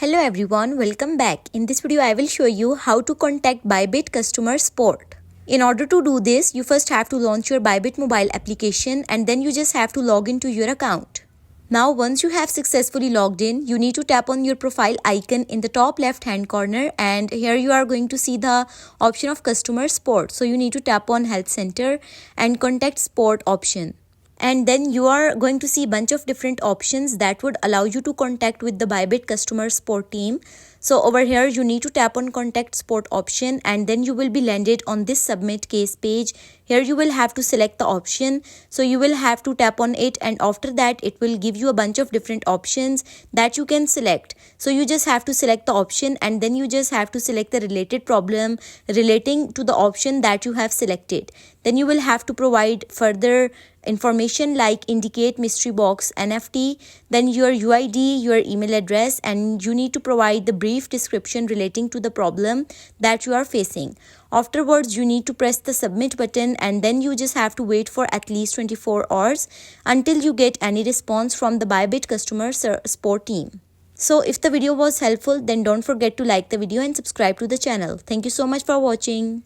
Hello everyone, welcome back. In this video, I will show you how to contact Bybit Customer Support. In order to do this, you first have to launch your Bybit mobile application and then you just have to log into your account. Now, once you have successfully logged in, you need to tap on your profile icon in the top left hand corner, and here you are going to see the option of Customer Support. So you need to tap on Health Center and Contact Support option. And then you are going to see a bunch of different options that would allow you to contact with the Bybit customer support team. So over here, you need to tap on contact support option and then you will be landed on this submit case page. Here you will have to select the option. So you will have to tap on it, and after that it will give you a bunch of different options that you can select. So you just have to select the option and then you just have to select the related problem relating to the option that you have selected. Then you will have to provide further information like indicate mystery box NFT, then your UID, your email address, and you need to provide the brief description relating to the problem that you are facing. Afterwards, you need to press the submit button and then you just have to wait for at least 24 hours until you get any response from the Bybit customer support team. So if the video was helpful, then don't forget to like the video and subscribe to the channel. Thank you so much for watching.